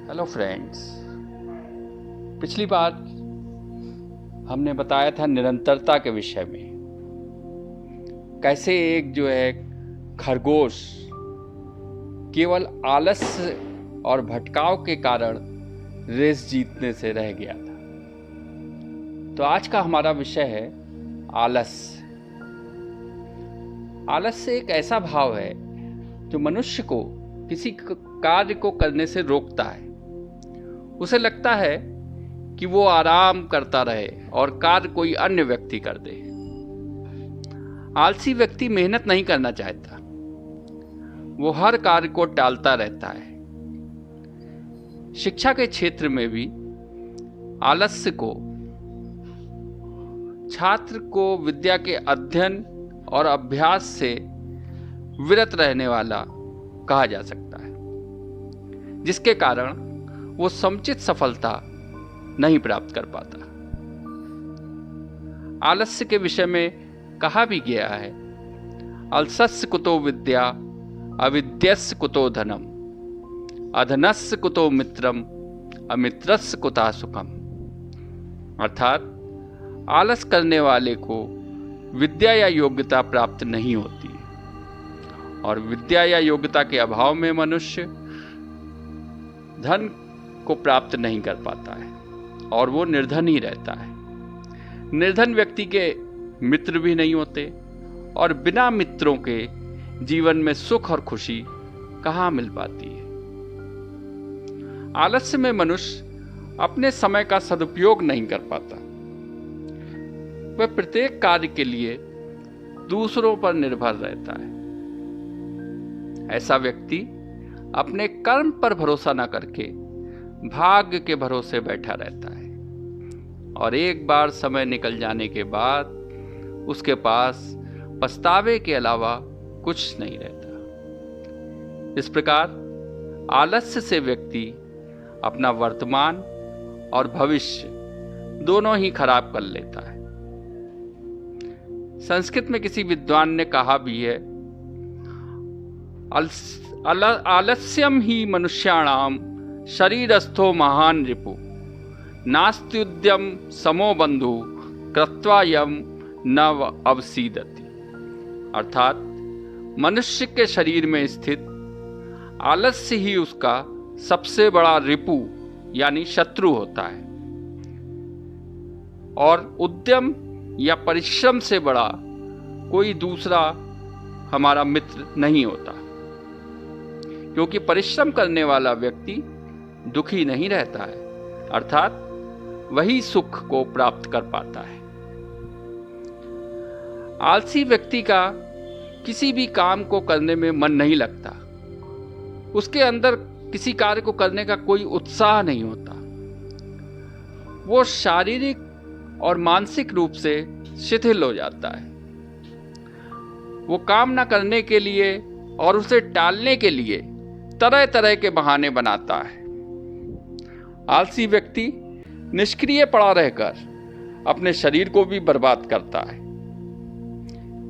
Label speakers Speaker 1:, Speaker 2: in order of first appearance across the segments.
Speaker 1: Hello friends. पिछली बार हमने बताया था निरंतरता के विषय में, कैसे एक जो है खरगोश केवल आलस्य और भटकाव के कारण रेस जीतने से रह गया था। तो आज का हमारा विषय है आलस्य। आलस्य एक ऐसा भाव है जो मनुष्य को किसी कार्य को करने से रोकता है। उसे लगता है कि वो आराम करता रहे और कार्य कोई अन्य व्यक्ति कर दे। आलसी व्यक्ति मेहनत नहीं करना चाहता, वो हर कार्य को टालता रहता है। शिक्षा के क्षेत्र में भी आलस्य को छात्र को विद्या के अध्ययन और अभ्यास से विरत रहने वाला कहा जा सकता है, जिसके कारण वो समुचित सफलता नहीं प्राप्त कर पाता। आलस्य के विषय में कहा भी गया है, अलसस्य कुतो विद्या, अविद्यस्य कुतो धनम, अधनस्य कुतो मित्रम, अमित्रस्य कुतः सुखम। अर्थात आलस करने वाले को विद्या या योग्यता प्राप्त नहीं होती और विद्या या योग्यता के अभाव में मनुष्य धन को प्राप्त नहीं कर पाता है और वो निर्धन ही रहता है। निर्धन व्यक्ति के मित्र भी नहीं होते और बिना मित्रों के जीवन में सुख और खुशी कहाँ मिल पाती है। आलस्य में मनुष्य अपने समय का सदुपयोग नहीं कर पाता। वह प्रत्येक कार्य के लिए दूसरों पर निर्भर रहता है। ऐसा व्यक्ति अपने कर्म पर भरोसा न करके भाग्य के भरोसे बैठा रहता है और एक बार समय निकल जाने के बाद उसके पास पछतावे के अलावा कुछ नहीं रहता। इस प्रकार आलस्य से व्यक्ति अपना वर्तमान और भविष्य दोनों ही खराब कर लेता है। संस्कृत में किसी विद्वान ने कहा भी है, आलस्यम ही मनुष्याणाम शरीरस्थो महान रिपु, नास्त्युद्यम समो बंधु कृत्वा यम न अवसीदति। अर्थात मनुष्य के शरीर में स्थित आलस्य ही उसका सबसे बड़ा रिपु यानी शत्रु होता है और उद्यम या परिश्रम से बड़ा कोई दूसरा हमारा मित्र नहीं होता, क्योंकि परिश्रम करने वाला व्यक्ति दुखी नहीं रहता है, अर्थात वही सुख को प्राप्त कर पाता है। आलसी व्यक्ति का किसी भी काम को करने में मन नहीं लगता। उसके अंदर किसी कार्य को करने का कोई उत्साह नहीं होता। वो शारीरिक और मानसिक रूप से शिथिल हो जाता है। वो काम न करने के लिए और उसे टालने के लिए तरह तरह के बहाने बनाता है। आलसी व्यक्ति निष्क्रिय पड़ा रहकर अपने शरीर को भी बर्बाद करता है।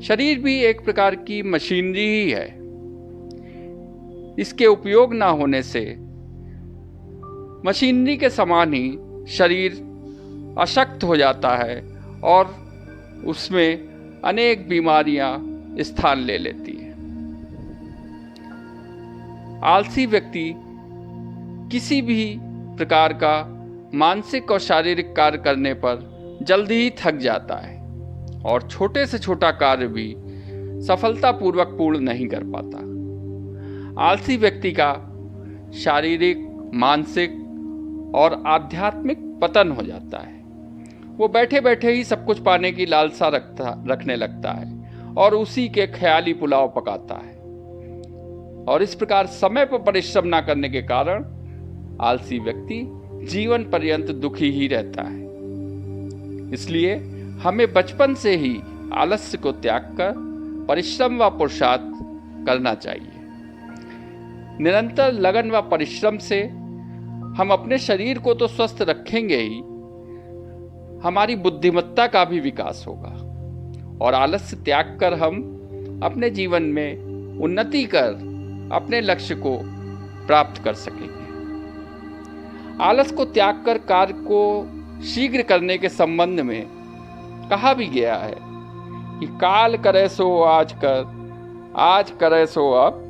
Speaker 1: शरीर भी एक प्रकार की मशीनरी ही है। इसके उपयोग ना होने से मशीनरी के समान ही शरीर अशक्त हो जाता है और उसमें अनेक बीमारियां स्थान ले लेती हैं। आलसी व्यक्ति किसी भी प्रकार का मानसिक और शारीरिक कार्य करने पर जल्दी ही थक जाता है और छोटे से छोटा कार्य भी सफलतापूर्वक पूर्ण नहीं कर पाता। आलसी व्यक्ति का शारीरिक, मानसिक और आध्यात्मिक पतन हो जाता है। वो बैठे बैठे ही सब कुछ पाने की लालसा रखने लगता है और उसी के ख्याली पुलाव पकाता है और इस प्रकार समय पर परिश्रम न करने के कारण आलसी व्यक्ति जीवन पर्यंत दुखी ही रहता है। इसलिए हमें बचपन से ही आलस्य को त्याग कर परिश्रम व पुरुषार्थ करना चाहिए। निरंतर लगन व परिश्रम से हम अपने शरीर को तो स्वस्थ रखेंगे ही, हमारी बुद्धिमत्ता का भी विकास होगा और आलस्य त्याग कर हम अपने जीवन में उन्नति कर अपने लक्ष्य को प्राप्त कर सकेंगे। आलस को त्याग कर कार्य को शीघ्र करने के संबंध में कहा भी गया है कि काल करे सो आज कर, आज करे सो अब,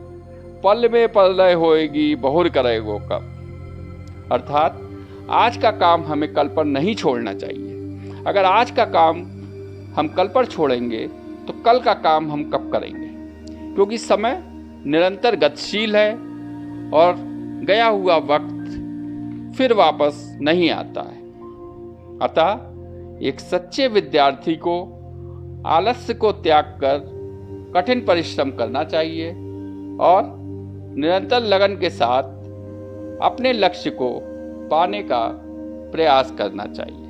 Speaker 1: पल में प्रलय होएगी बहुर करेगो कब। अर्थात आज का काम हमें कल पर नहीं छोड़ना चाहिए। अगर आज का काम हम कल पर छोड़ेंगे तो कल का काम हम कब करेंगे, क्योंकि समय निरंतर गतिशील है और गया हुआ वक्त फिर वापस नहीं आता है। अतः एक सच्चे विद्यार्थी को आलस्य को त्याग कर कठिन परिश्रम करना चाहिए और निरंतर लगन के साथ अपने लक्ष्य को पाने का प्रयास करना चाहिए।